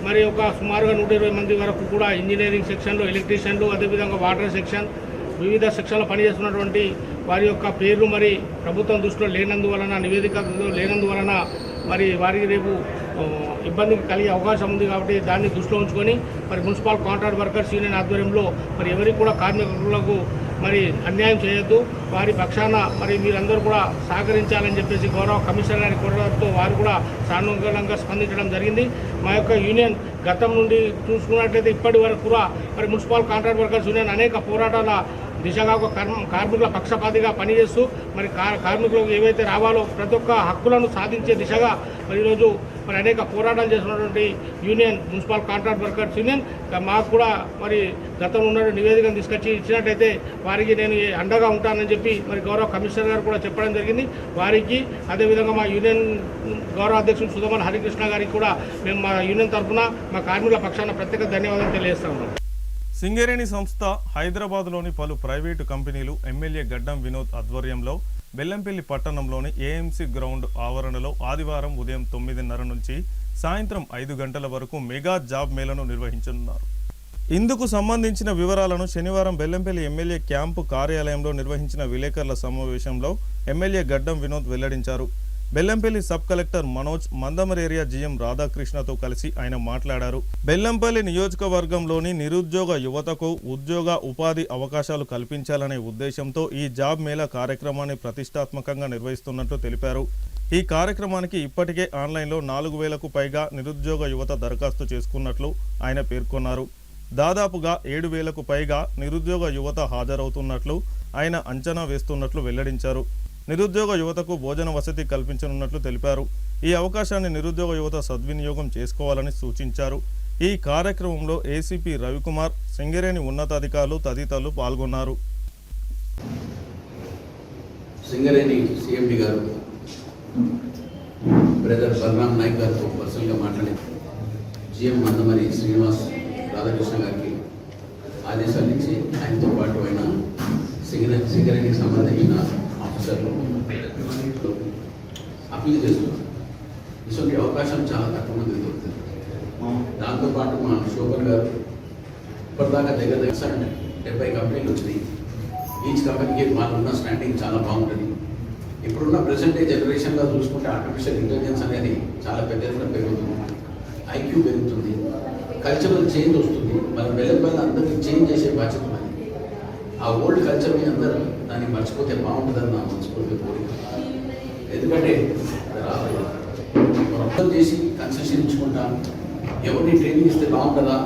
మరి ఒక సుమారుగా 120 మంది వరకు కూడా ఇంజనీరింగ్ సెక్షన్లో ఎలక్ట్రీషియన్లు, అదేవిధంగా వాటర్ సెక్షన్, వివిధ సెక్షన్లో పనిచేస్తున్నటువంటి వారి యొక్క పేర్లు మరి ప్రభుత్వం దృష్టిలో లేనందువలన, నివేదికలో లేనందువలన మరి వారికి రేపు ఇబ్బంది కలిగే అవకాశం ఉంది. కాబట్టి దాన్ని దృష్టిలో ఉంచుకొని మరి మున్సిపల్ కాంట్రాక్ట్ వర్కర్స్ యూనియన్ ఆధ్వర్యంలో మరి ఎవరికి కూడా కార్మికులకు మరి అన్యాయం చేయొద్దు, వారి పక్షాన మరి మీరందరూ కూడా సహకరించాలని చెప్పేసి గౌరవ కమిషనర్ గారి కోరడంతో వారు కూడా సానుకూలంగా స్పందించడం జరిగింది. మా యొక్క యూనియన్ గతం నుండి చూసుకున్నట్లయితే ఇప్పటి వరకు కూడా మరి మున్సిపల్ కాంట్రాక్ట్ వర్కర్స్ యూనియన్ అనేక పోరాటాల దిశగా ఒక కార్మికుల పక్షపాతిగా పనిచేస్తూ మరి కార్మికులకు ఏవైతే రావాలో ప్రతి ఒక్క హక్కులను సాధించే దిశగా మరి ఈరోజు మరి అనేక పోరాటాలు చేస్తున్నటువంటి union municipal contract workers union మాకు కూడా మరి గతంలో ఉన్న నివేదికను తీసుకొచ్చి ఇచ్చినట్టయితే వారికి నేను అండగా ఉంటానని చెప్పి మరి గౌరవ కమిషనర్ గారు కూడా చెప్పడం జరిగింది. వారికి అదేవిధంగా మా యూనియన్ గౌరవ అధ్యక్షుడు సుధమన్ హరికృష్ణ గారికి కూడా మేము మా యూనియన్ తరఫున మా కార్మికుల పక్షాన ప్రత్యేక ధన్యవాదాలు తెలియజేస్తున్నాం. సింగరేణి సంస్థ హైదరాబాద్లోని పలు ప్రైవేటు కంపెనీలు ఎమ్మెల్యే గడ్డం వినోద్ ఆధ్వర్యంలో బెల్లంపల్లి పట్టణంలోని ఏఎంసీ గ్రౌండ్ ఆవరణలో ఆదివారం ఉదయం 9:30 నుంచి సాయంత్రం 5 గంటల వరకు మెగా జాబ్ మేళను నిర్వహించనున్నారు. ఇందుకు సంబంధించిన వివరాలను శనివారం బెల్లంపల్లి ఎమ్మెల్యే క్యాంపు కార్యాలయంలో నిర్వహించిన విలేకరుల సమావేశంలో ఎమ్మెల్యే గడ్డం వినోద్ వెల్లడించారు. Bellampalli sub collector Manoj, Mandamarri area GM రాధాకృష్ణతో కలిసి ఆయన మాట్లాడారు. బెల్లంపల్లి నియోజకవర్గంలోని నిరుద్యోగ యువతకు ఉద్యోగ ఉపాధి అవకాశాలు కల్పించాలనే ఉద్దేశంతో ఈ జాబ్ మేళా కార్యక్రమాన్ని ప్రతిష్టాత్మకంగా నిర్వహిస్తున్నట్లు తెలిపారు. ఈ కార్యక్రమానికి ఇప్పటికే ఆన్లైన్లో 4,000కు పైగా నిరుద్యోగ యువత దరఖాస్తు చేసుకున్నట్లు ఆయన పేర్కొన్నారు. దాదాపుగా 7,000కు పైగా నిరుద్యోగ యువత హాజరవుతున్నట్లు ఆయన అంచనా వేస్తున్నట్లు వెల్లడించారు. నిరుద్యోగ యువతకు భోజన వసతి కల్పించనున్నట్లు తెలిపారు. ఈ అవకాశాన్ని నిరుద్యోగ యువత సద్వినియోగం చేసుకోవాలని సూచించారు. ఈ కార్యక్రమంలో ఏసీపీ రవికుమార్, సింగరేణి ఉన్నతాధికారులు తదితరులు పాల్గొన్నారు. సింగరేణి సిఎండి గారు బ్రదర్ బలరాం నాయక్ గారితో పర్సనల్గా మాట్లాడి జిఎం మందమరి శ్రీనివాస్ రాధాకృష్ణ గారికి ఆదేశాలు ఇచ్చి ఆయనతో పాటు ఆయన సింగరేణికి సంబంధించిన ఆఫీసర్లు అప్పీల్ చేస్తున్నారు. ఇటువంటి అవకాశం చాలా తక్కువ మంది దొరుకుతుంది. దాంతోపాటు మా శోభన్ గారు ఇప్పటిదాకా దగ్గర 70 కంపెనీలు వచ్చినాయి. ఈచ్ కంపెనీకి వాళ్ళున్న స్టాండింగ్ చాలా బాగుంటుంది. ఇప్పుడున్న ప్రెసెంట్ జనరేషన్లో చూసుకుంటే ఆర్టిఫిషియల్ ఇంటెలిజెన్స్ అనేది చాలా పెద్ద ఎత్తున పెరుగుతుంది, ఐక్యూ పెరుగుతుంది, కల్చరల్ చేంజ్ వస్తుంది. మనం వెళ్ళబోయిన అందరికీ చేంజ్ చేసే బాధ్యత ఉంది. ఆ ఓల్డ్ కల్చర్ని అందరూ దాన్ని మర్చిపోతే బాగుంటుందని నా మనస్ఫూర్తిగా కోరిక. ఎందుకంటే మొత్తం చేసి కన్సెషన్ ఇచ్చుకుంటాం, ఎవరిని ట్రైనింగ్ ఇస్తే బాగుంటుందా,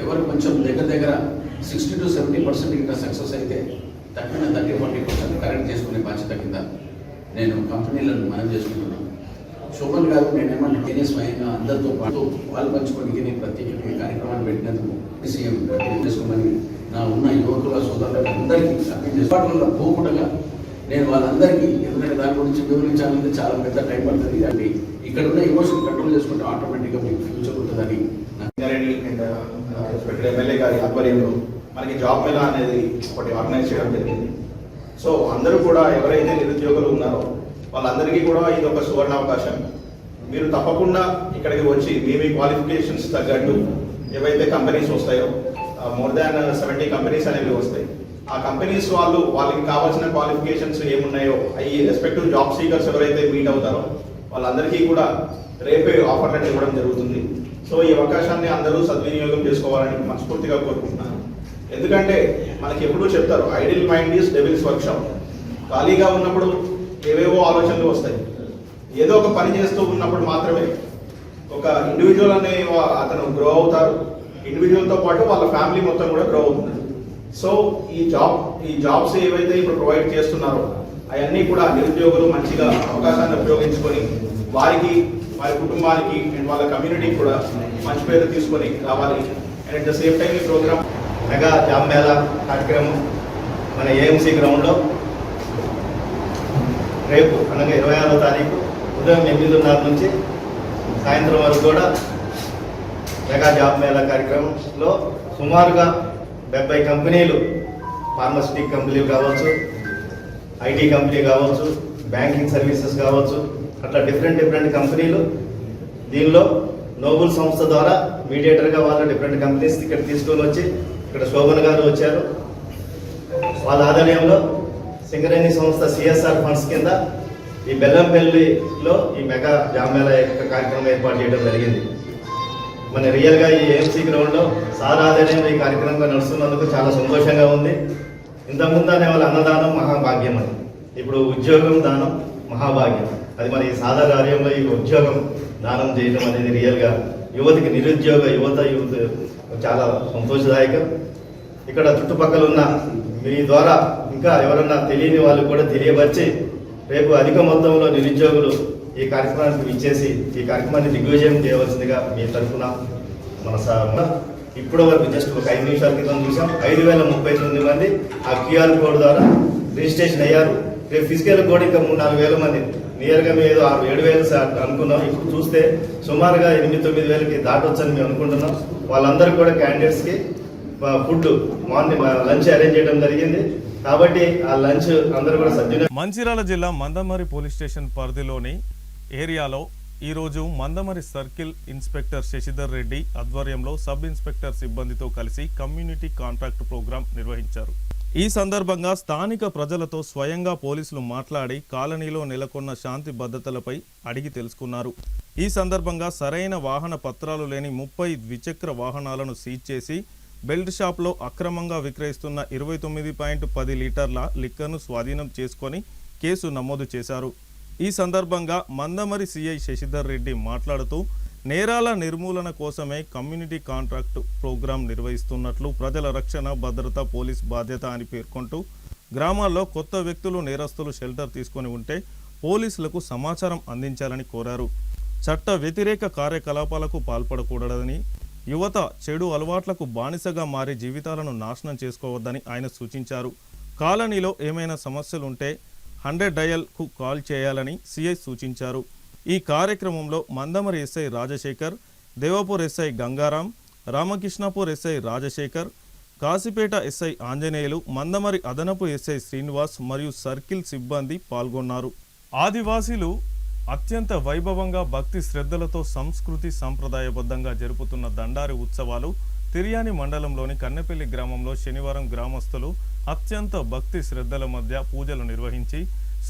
ఎవరు కొంచెం దగ్గర 60 to 70% ఇంకా సక్సెస్ అయితే తగ్గిన 30-40% కరెక్ట్ చేసుకునే బాధ్యత కింద నేను కంపెనీలను మనం చేసుకుంటున్నాను. శోభన్ గారు నేనేమన్నా స్వయంగా అందరితో పాటు వాళ్ళు పంచుకోవడానికి నేను ప్రత్యేక కార్యక్రమాన్ని పెట్టినందుకు సీఎం చేసుకోమని నా ఉన్న యువకుల సోదరులకు అందరికీ అందుబాటులో పోకుండా నేను వాళ్ళందరికీ, ఎందుకంటే దాని గురించి వివరించాలంటే చాలా పెద్ద టైం పడుతుంది. అంటే ఇక్కడ ఉన్న ఎమోషన్ కంట్రోల్ చేసుకుంటే ఆటోమేటిక్గా మీకు ఫ్యూచర్ ఉంటుందని ఎమ్మెల్యే గారి ఆధ్వర్యంలో మనకి జాబ్ మేళా అనేది ఒకటి ఆర్గనైజ్ చేయడం జరిగింది. సో అందరూ కూడా ఎవరైతే నిరుద్యోగులు ఉన్నారో వాళ్ళందరికీ కూడా ఇది ఒక సువర్ణ అవకాశం. మీరు తప్పకుండా ఇక్కడికి వచ్చి మీ క్వాలిఫికేషన్స్ తగ్గట్టు ఏవైతే కంపెనీస్ వస్తాయో మోర్ దాన్ 70 కంపెనీస్ అనేవి వస్తాయి. ఆ కంపెనీస్ వాళ్ళకి కావాల్సిన క్వాలిఫికేషన్స్ ఏమున్నాయో అవి రెస్పెక్టివ్ జాబ్ సీకర్స్ ఎవరైతే మీట్ అవుతారో వాళ్ళందరికీ కూడా రేపే ఆఫర్ లెటర్ ఇవ్వడం జరుగుతుంది. సో ఈ అవకాశాన్ని అందరూ సద్వినియోగం చేసుకోవాలని మనస్ఫూర్తిగా కోరుకుంటున్నాను. ఎందుకంటే మనకి ఎప్పుడూ చెప్తారు idol mind is devils workshop. ఖాళీగా ఉన్నప్పుడు ఏవేవో ఆలోచనలు వస్తాయి. ఏదో ఒక పని చేస్తూ ఉన్నప్పుడు మాత్రమే ఒక ఇండివిజువల్ అనే అతను గ్రో అవుతారు. ఇండివిజువల్తో పాటు వాళ్ళ ఫ్యామిలీ మొత్తం కూడా గ్రో అవుతుంది. సో ఈ జాబ్స్ ఏవైతే ఇప్పుడు ప్రొవైడ్ చేస్తున్నారో అవన్నీ కూడా నిరుద్యోగులు మంచిగా అవకాశాన్ని ఉపయోగించుకొని వారికి, వారి కుటుంబానికి అండ్ వాళ్ళ కమ్యూనిటీకి కూడా మంచి పేరు తీసుకొని రావాలి. And at the same time ఈ ప్రోగ్రామ్ మెగా జాబ్ మేళా కార్యక్రమం మన ఏఎంసీ గ్రౌండ్లో రేపు అనగా 26వ తారీఖు ఉదయం 8:30 నుంచి సాయంత్రం వరకు కూడా మెగా జాబ్ మేళా కార్యక్రమంలో సుమారుగా 70 కంపెనీలు, ఫార్మస్యూటిక్ కంపెనీలు కావచ్చు, ఐటీ కంపెనీ కావచ్చు, బ్యాంకింగ్ సర్వీసెస్ కావచ్చు, అట్లా డిఫరెంట్ కంపెనీలు దీనిలో నోబుల్ సంస్థ ద్వారా మీడియేటర్గా వాళ్ళు డిఫరెంట్ కంపెనీస్ ఇక్కడ తీసుకొని వచ్చి ఇక్కడ శోభన్ గారు వచ్చారు. వాళ్ళ ఆధ్వర్యంలో సింగరేణి సంస్థ సిఎస్ఆర్ ఫండ్స్ కింద ఈ బెల్లంపల్లిలో ఈ మెగా జాబ్ మేళా యొక్క కార్యక్రమం ఏర్పాటు చేయడం జరిగింది. మన రియల్గా ఈ ఏఎంసీ గ్రౌండ్లో సార్ ఆధ్వర్యంలో ఈ కార్యక్రమం నడుస్తున్నందుకు చాలా సంతోషంగా ఉంది. ఇంతకుముందు అనే వాళ్ళ అన్నదానం మహాభాగ్యం అని, ఇప్పుడు ఉద్యోగం దానం మహాభాగ్యం. అది మరి సాధారణ కార్యంలో ఈ ఉద్యోగం దానం చేయడం అనేది రియల్గా యువతకి యువత చాలా సంతోషదాయకం. ఇక్కడ చుట్టుపక్కల ఉన్న మీ ద్వారా ఇంకా ఎవరన్నా తెలియని వాళ్ళు కూడా తెలియపరిచి రేపు అధిక మొత్తంలో నిరుద్యోగులు ఈ కార్యక్రమానికి ఇచ్చేసి ఈ కార్యక్రమాన్ని దిగ్విజయం చేయవలసిందిగా మీ తరఫున మన ఇప్పటి వరకు జస్ట్ ఒక 5 నిమిషాల క్రితం చూసాం 5,039 మంది ఆ క్యూఆర్ కోడ్ ద్వారా రిజిస్ట్రేషన్ అయ్యారు. రేపు ఫిజికల్ కోడ్ ఇంకా 3-4 వేల మంది, నియర్గా మేము 6-7 వేలు అనుకున్నాం. ఇప్పుడు చూస్తే సుమారుగా 8-9 వేలకి దాటొచ్చని మేము అనుకుంటున్నాం. వాళ్ళందరూ కూడా క్యాండిడేట్స్కి ఫుడ్ మార్నింగ్ లంచ్ అరేంజ్ చేయడం జరిగింది. కాబట్టి ఆ లంచ్ అందరూ కూడా సద్వినియోగం. మంచిర్యాల జిల్లా మందమరి పోలీస్ స్టేషన్ పరిధిలోని ఏరియాలో ఈరోజు మందమరి సర్కిల్ ఇన్స్పెక్టర్ శశిధర్ రెడ్డి ఆధ్వర్యంలో సబ్ ఇన్స్పెక్టర్ సిబ్బందితో కలిసి కమ్యూనిటీ కాంట్రాక్ట్ ప్రోగ్రాం నిర్వహించారు. ఈ సందర్భంగా స్థానిక ప్రజలతో స్వయంగా పోలీసులు మాట్లాడి కాలనీలో నెలకొన్న శాంతి భద్రతలపై అడిగి తెలుసుకున్నారు. ఈ సందర్భంగా సరైన వాహన పత్రాలు లేని 30 ద్విచక్ర వాహనాలను సీజ్ చేసి బెల్ట్ షాప్లో అక్రమంగా విక్రయిస్తున్న 29.10 లీటర్ల లిక్కర్ను స్వాధీనం చేసుకొని కేసు నమోదు చేశారు. ఈ సందర్భంగా మందమరి సిఐ శశిధర్ రెడ్డి మాట్లాడుతూ నేరాల నిర్మూలన కోసమే కమ్యూనిటీ కాంట్రాక్ట్ ప్రోగ్రాం నిర్వహిస్తున్నట్లు, ప్రజల రక్షణ భద్రత పోలీస్ బాధ్యత అని పేర్కొంటూ గ్రామాల్లో కొత్త వ్యక్తులు నేరస్తులు షెల్టర్ తీసుకొని ఉంటే పోలీసులకు సమాచారం అందించాలని కోరారు. చట్ట వ్యతిరేక కార్యకలాపాలకు పాల్పడకూడదని, యువత చెడు అలవాట్లకు బానిసగా మారి జీవితాలను నాశనం చేసుకోవద్దని ఆయన సూచించారు. కాలనీలో ఏమైనా సమస్యలుంటే 100 డయల్కు కాల్ చేయాలని సిఐ సూచించారు. ఈ కార్యక్రమంలో Mandamarri SI Rajashekar, Devapur SI Gangaram, Ramakrishnapur SI Rajashekar, Kasipet SI Anjaneyulu, Mandamarri అదనపు ఎస్ఐ శ్రీనివాస్ మరియు సర్కిల్ సిబ్బంది పాల్గొన్నారు. ఆదివాసీలు అత్యంత వైభవంగా భక్తి శ్రద్ధలతో సంస్కృతి సంప్రదాయబద్ధంగా జరుపుతున్న దండారి ఉత్సవాలు తిర్యాని మండలంలోని కన్నెపల్లి గ్రామంలో శనివారం గ్రామస్తులు అత్యంత భక్తి శ్రద్ధల మధ్య పూజలు నిర్వహించి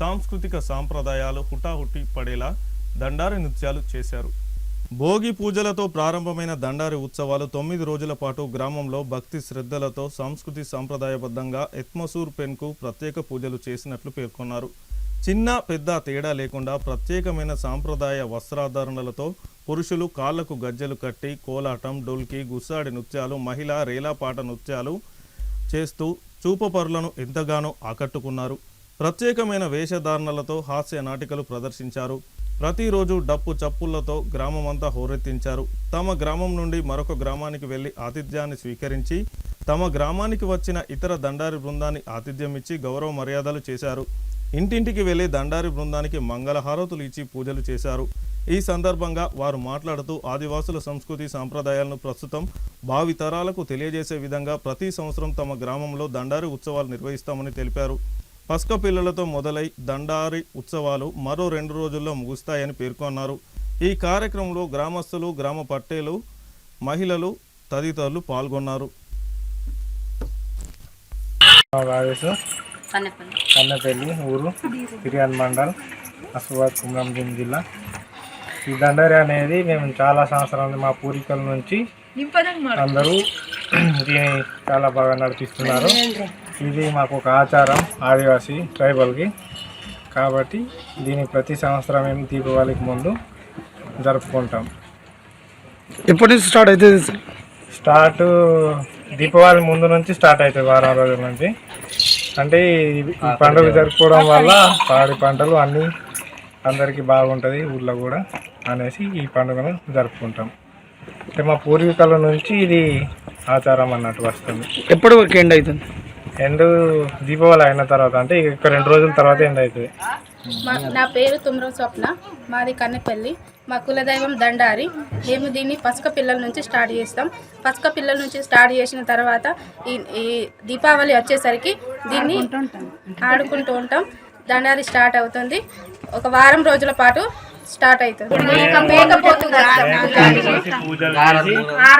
సాంస్కృతిక సాంప్రదాయాలు హుటాహుటి పడేలా దండారి నృత్యాలు చేశారు. భోగి పూజలతో ప్రారంభమైన దండారి ఉత్సవాలు 9 రోజుల పాటు గ్రామంలో భక్తి శ్రద్ధలతో సంస్కృతి సంప్రదాయబద్ధంగా ఎత్మసూర్ పెన్కు ప్రత్యేక పూజలు చేసినట్లు పేర్కొన్నారు. చిన్న పెద్ద తేడా లేకుండా ప్రత్యేకమైన సాంప్రదాయ వస్త్రాధారణలతో పురుషులు కాళ్లకు గజ్జెలు కట్టి కోలాటం, డొల్కి, గుస్సాడి నృత్యాలు, మహిళా రేలాపాట నృత్యాలు చేస్తూ చూపపరులను ఎంతగానో ఆకట్టుకున్నారు. ప్రత్యేకమైన వేషధారణలతో హాస్య నాటికలు ప్రదర్శించారు. ప్రతిరోజు డప్పు చప్పుళ్లతో గ్రామమంతా హోరెత్తించారు. తమ గ్రామం నుండి మరొక గ్రామానికి వెళ్లి ఆతిథ్యాన్ని స్వీకరించి తమ గ్రామానికి వచ్చిన ఇతర దండారి బృందాన్ని ఆతిథ్యం ఇచ్చి గౌరవ మర్యాదలు చేశారు. ఇంటింటికి వెళ్లి దండారి బృందానికి మంగళహారతులు ఇచ్చి పూజలు చేశారు. ఈ సందర్భంగా వారు మాట్లాడుతూ ఆదివాసుల సంస్కృతి సాంప్రదాయాలను ప్రస్తుతం భావితరాలకు తెలియజేసే విధంగా ప్రతి సంవత్సరం తమ గ్రామంలో దండారి ఉత్సవాలు నిర్వహిస్తామని తెలిపారు. పసుక పిల్లలతో మొదలై దండారి ఉత్సవాలు మరో 2 రోజుల్లో ముగుస్తాయని పేర్కొన్నారు. ఈ కార్యక్రమంలో గ్రామస్తులు, గ్రామ పట్టేలు, మహిళలు తదితరులు పాల్గొన్నారు. రాజేష్ కన్నెపల్లి ఊరు తిరియాన్ మండల్ అస్వాద్ కుమ్రంభీం జిల్లా. ఈ దండరి అనేది మేము చాలా సంవత్సరాలు మా పూర్వీకుల నుంచి అందరూ దీన్ని చాలా బాగా నడిపిస్తున్నారు. ఇది మాకు ఒక ఆచారం ఆదివాసీ ట్రైబల్కి, కాబట్టి దీన్ని ప్రతి సంవత్సరం మేము దీపావళికి ముందు జరుపుకుంటాం. ఎప్పటి నుంచి స్టార్ట్ అవుతుంది? స్టార్ట్ దీపావళి ముందు నుంచి స్టార్ట్ అవుతుంది, వారం రోజుల నుంచి. అంటే ఈ పండుగ జరుపుకోవడం వల్ల పాడి పంటలు అన్నీ అందరికీ బాగుంటుంది ఊళ్ళో కూడా అనేసి ఈ పండుగను జరుపుకుంటాం. అంటే మా పూర్వీకుల నుంచి ఇది ఆచారం అన్నట్టు వస్తుంది. ఎప్పటి వరకు ఎండ్ అవుతుంది? ఎండ్ దీపావళి అయిన తర్వాత, అంటే ఇక 2 రోజుల తర్వాత ఎండ్ అవుతుంది. నా పేరు తుమ్రం స్వప్న, మాది కన్నెపల్లి. మా కులదైవం దండారి. మేము దీన్ని పసుక పిల్లల నుంచి స్టార్ట్ చేస్తాం. పసుక పిల్లల నుంచి స్టార్ట్ చేసిన తర్వాత ఈ దీపావళి వచ్చేసరికి దీన్ని ఆడుకుంటూ ఉంటాం. దండారి స్టార్ట్ అవుతుంది. ఒక వారం రోజుల పాటు స్టార్ట్ అవుతుంది. ఆ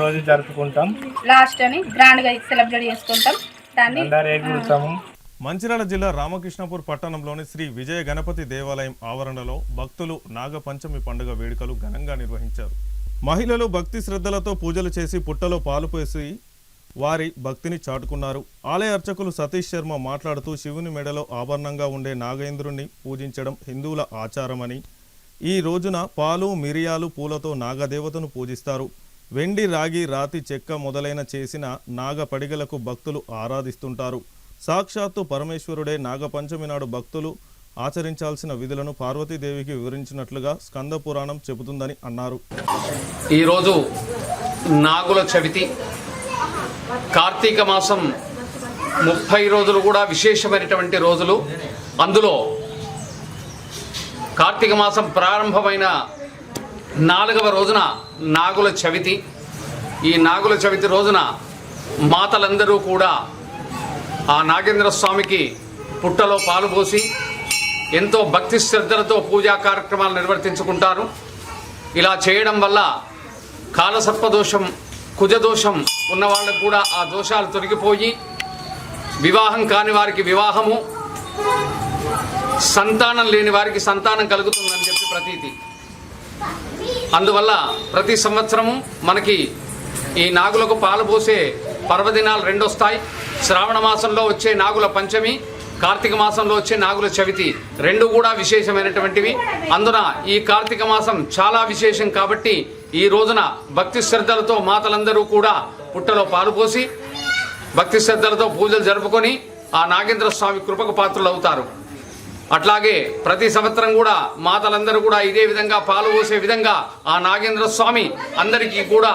రోజు జరుపుకుంటాం. లాస్ట్ అని గ్రాండ్ గా సెలబ్రేట్ చేసుకుంటాం. దాన్ని మంచిర్యాల జిల్లా రామకృష్ణపూర్ పట్టణంలోని శ్రీ విజయ గణపతి దేవాలయం ఆవరణలో భక్తులు నాగపంచమి పండుగ వేడుకలు ఘనంగా నిర్వహించారు. మహిళలు భక్తి శ్రద్ధలతో పూజలు చేసి పుట్టలో పాలు పోసి వారి భక్తిని చాటుకున్నారు. ఆలయ అర్చకులు సతీష్ శర్మ మాట్లాడుతూ శివుని మెడలో ఆభరణంగా ఉండే నాగేంద్రుణ్ణి పూజించడం హిందువుల ఆచారమని, ఈ రోజున పాలు మిరియాలు పూలతో నాగదేవతను పూజిస్తారు. వెండి రాగి రాతి చెక్క మొదలైన చేసిన నాగ పడిగలకు భక్తులు ఆరాధిస్తుంటారు. సాక్షాత్తు పరమేశ్వరుడే నాగపంచమి నాడు భక్తులు ఆచరించాల్సిన విధులను పార్వతీదేవికి వివరించినట్లుగా స్కంద పురాణం చెబుతుందని అన్నారు. ఈరోజు నాగుల చవితి. కార్తీక మాసం 30 రోజులు కూడా విశేషమైనటువంటి రోజులు. అందులో కార్తీక మాసం ప్రారంభమైన 4వ రోజున నాగుల చవితి. ఈ నాగుల చవితి రోజున మాతలందరూ కూడా ఆ నాగేంద్ర స్వామికి పుట్టలో పాలు పోసి ఎంతో భక్తి శ్రద్ధలతో పూజా కార్యక్రమాలు నిర్వర్తించుకుంటారు. ఇలా చేయడం వల్ల కాలసర్పదోషం, కుజదోషం ఉన్న వాళ్ళకు కూడా ఆ దోషాలు తొలగిపోయి వివాహం కాని వారికి వివాహము, సంతానం లేని వారికి సంతానం కలుగుతుందని చెప్పి ప్రతీతి. అందువల్ల ప్రతి సంవత్సరము మనకి ఈ నాగులకు పాలు పోసే పర్వదినాలు 2 వస్తాయి. శ్రావణ మాసంలో వచ్చే నాగుల పంచమి, కార్తీక మాసంలో వచ్చే నాగుల చవితి 2 కూడా విశేషమైనటువంటివి. అందున ఈ కార్తీక మాసం చాలా విశేషం కాబట్టి ఈ రోజున భక్తి శ్రద్ధలతో మాతలందరూ కూడా పుట్టలో పాలు పోసి భక్తి శ్రద్ధలతో పూజలు జరుపుకొని ఆ నాగేంద్ర స్వామి కృపకు పాత్రలు అవుతారు. అట్లాగే ప్రతి సంవత్సరం కూడా మాతలందరూ కూడా ఇదే విధంగా పాలు పోసే విధంగా ఆ నాగేంద్ర స్వామి అందరికీ కూడా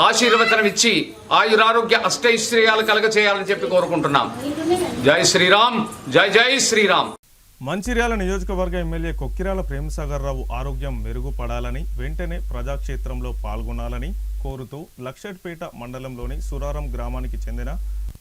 ఆశీర్వచనం ఇచ్చి ఆయురారోగ్య అష్టైశ్వర్యాలు కలగ చేయాలని చెప్పి కోరుకుంటున్నాం. జై శ్రీరామ్, జై జై శ్రీరామ్. మంచిర్యాల నియోజకవర్గ ఎమ్మెల్యే కొక్కిరాల ప్రేమసాగర్ రావు ఆరోగ్యం మెరుగుపడాలని, వెంటనే ప్రజాక్షేత్రంలో పాల్గొనాలని కోరుతూ లక్షట్పేట మండలంలోని సురారం గ్రామానికి చెందిన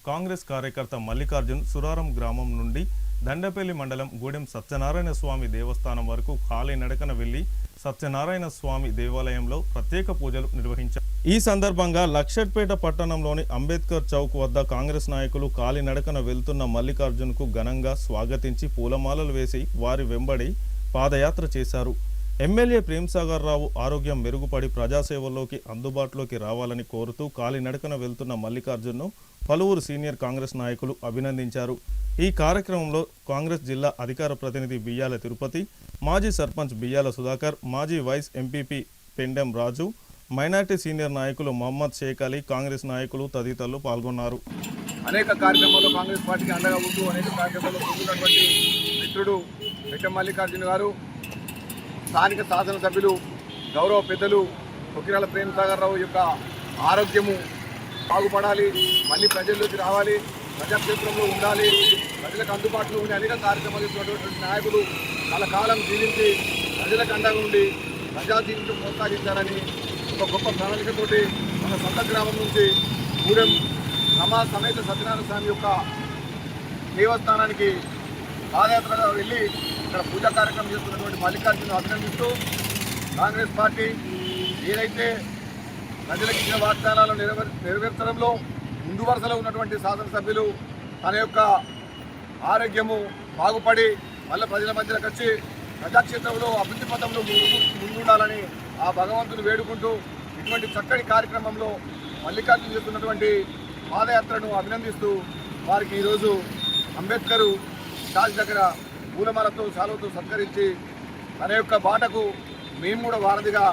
కాంగ్రెస్ కార్యకర్త మల్లికార్జున్ సురారం గ్రామం నుండి దండపల్లి మండలం గూడెం సత్యనారాయణ స్వామి దేవస్థానం వరకు కాలినడకన వెళ్లి సత్యనారాయణ స్వామి దేవాలయంలో ప్రత్యేక పూజలు నిర్వహించారు. ఈ సందర్భంగా లక్షట్పేట పట్టణంలోని అంబేద్కర్ చౌక్ వద్ద కాంగ్రెస్ నాయకులు కాలినడకన వెళ్తున్న మల్లికార్జున్కు ఘనంగా స్వాగతించి పూలమాలలు వేసి వారి వెంబడి పాదయాత్ర చేశారు. ఎమ్మెల్యే ప్రేమసాగర్ రావు ఆరోగ్యం మెరుగుపడి ప్రజాసేవల్లోకి అందుబాటులోకి రావాలని కోరుతూ కాలినడకన వెళ్తున్న మల్లికార్జున్ను పలువురు సీనియర్ కాంగ్రెస్ నాయకులు అభినందించారు. ఈ కార్యక్రమంలో కాంగ్రెస్ జిల్లా అధికార ప్రతినిధి బియ్యాల తిరుపతి, మాజీ సర్పంచ్ బియ్యాల సుధాకర్, మాజీ వైస్ ఎంపీపీ పెండెం రాజు, మైనార్టీ సీనియర్ నాయకులు మహమ్మద్ షేక్ అలీ, కాంగ్రెస్ నాయకులు తదితరులు పాల్గొన్నారు. అనేక కార్యక్రమాల్లో కాంగ్రెస్ పార్టీకి అండగా ఉంటూ అనేక కార్యక్రమాల్లో పొందినటువంటి మిత్రుడు పెండెం మల్లికార్జున గారు, స్థానిక శాసనసభ్యులు గౌరవ పెద్దలు కొక్కిరాల ప్రేమసాగర్ రావు యొక్క ఆరోగ్యము బాగుపడాలి, మళ్ళీ ప్రజల్లోకి రావాలి, ప్రజాక్షేత్రంలో ఉండాలి, ప్రజలకు అందుబాటులో ఉండే అనేక కార్యక్రమాలు ఇస్తున్నటువంటి నాయకులు చాలా కాలం జీవించి ప్రజలకు అండగా ఉండి ప్రజా జీవితం కొనసాగించాలని ఒక గొప్ప ప్రణాళికతోటి మన సొంత గ్రామం నుంచి గూడెం రమా సమేత సత్యనారాయణ స్వామి యొక్క దేవస్థానానికి పాదయాత్రగా వెళ్ళి ఇక్కడ పూజా కార్యక్రమం చేస్తున్నటువంటి మల్లికార్జును అభినందిస్తూ కాంగ్రెస్ పార్టీ ఏదైతే ప్రజలకు ఇచ్చిన వాగ్దానాలను నెరవేర్చడంలో ముందు వరుసలో ఉన్నటువంటి శాసనసభ్యులు తన యొక్క ఆరోగ్యము బాగుపడి మళ్ళీ ప్రజల మధ్యలోకి వచ్చి ప్రజాక్షేత్రంలో అభివృద్ధి పథంలో ముందుండాలని ఆ భగవంతుని వేడుకుంటూ ఇటువంటి చక్కటి కార్యక్రమంలో మల్లికార్జున చేస్తున్నటువంటి పాదయాత్రను అభినందిస్తూ వారికి ఈరోజు అంబేద్కర్ స్టాచ్యూ దగ్గర పూలమాలతో శాలువతో సత్కరించి తన యొక్క బాటకు మేము కూడా వారధిగా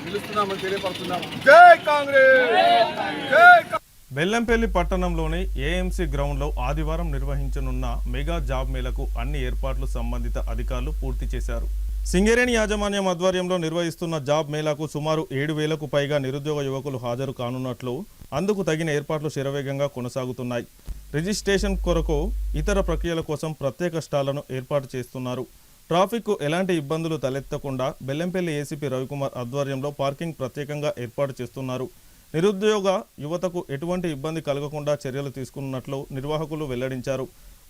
నిలుస్తున్నామని తెలియపరుస్తున్నాము. జై కాంగ్రెస్, జై బెల్లంపల్లి పట్టణంలోని ఏఎంసీ గ్రౌండ్లో ఆదివారం నిర్వహించనున్న మెగా జాబ్ మేళకు అన్ని ఏర్పాట్లు సంబంధిత అధికారులు పూర్తి చేశారు. సింగరేణి యాజమాన్యం ఆధ్వర్యంలో నిర్వహిస్తున్న జాబ్ మేళాకు సుమారు 7,000కు పైగా నిరుద్యోగ యువకులు హాజరు కానున్నట్లు, అందుకు తగిన ఏర్పాట్లు శరవేగంగా కొనసాగుతున్నాయి. రిజిస్ట్రేషన్ కొరకు ఇతర ప్రక్రియల కోసం ప్రత్యేక స్టాళ్లను ఏర్పాటు చేస్తున్నారు. ట్రాఫిక్కు ఎలాంటి ఇబ్బందులు తలెత్తకుండా బెల్లంపల్లి ఏసీపీ రవికుమార్ ఆధ్వర్యంలో పార్కింగ్ ప్రత్యేకంగా ఏర్పాటు చేస్తున్నారు. నిరుద్యోగ యువతకు ఎటువంటి ఇబ్బంది కలగకుండా చర్యలు తీసుకున్నట్లు నిర్వాహకులు వెల్లడించారు.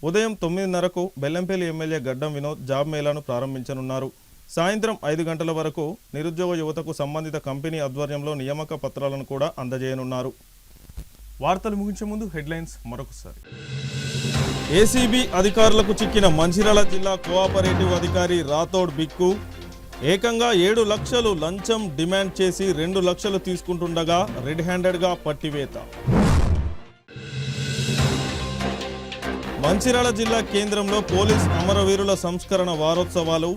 ఉదయం 9:30కు బెల్లంపల్లి ఎమ్మెల్యే గడ్డం వినోద్ జాబ్ మేళాను ప్రారంభించనున్నారు. సాయంత్రం 5 గంటల వరకు నిరుద్యోగ యువతకు సంబంధిత కంపెనీ ఆధ్వర్యంలో నియామక పత్రాలను కూడా అందజేయనున్నారు. వార్తలు ముగించే ముందు హెడ్లైన్స్ మరొకసారి. ఏసీబీ అధికారులకు చిక్కిన మంచిర్యాల జిల్లా కోఆపరేటివ్ అధికారి రాథోడ్ బిక్కు. ఏకంగా 7 లక్షలు లంచం డిమాండ్ చేసి 2 లక్షలు తీసుకుంటుండగా రెడ్ హ్యాండెడ్గా పట్టివేత. మంచిర్యాల జిల్లా కేంద్రంలో పోలీస్ అమరవీరుల సంస్కరణ వారోత్సవాలు.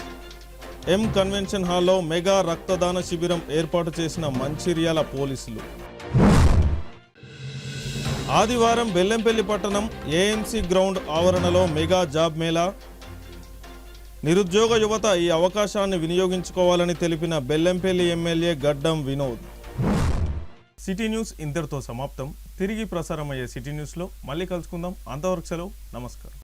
ఎం కన్వెన్షన్ హాల్లో మెగా రక్తదాన శిబిరం ఏర్పాటు చేసిన మంచిర్యాల పోలీసులు. ఆదివారం బెల్లంపల్లి పట్టణం ఏఎంసీ గ్రౌండ్ ఆవరణలో మెగా జాబ్ మేళా. నిరుద్యోగ యువత ఈ అవకాశాన్ని వినియోగించుకోవాలని తెలిపిన Bellampalli MLA Gaddam Vinod. City news ఇంతటితో సమాప్తం. తిరిగి ప్రసారమయ్యే సిటీ న్యూస్లో మళ్ళీ కలుసుకుందాం. అంతవరకు సెలవు. నమస్కారం.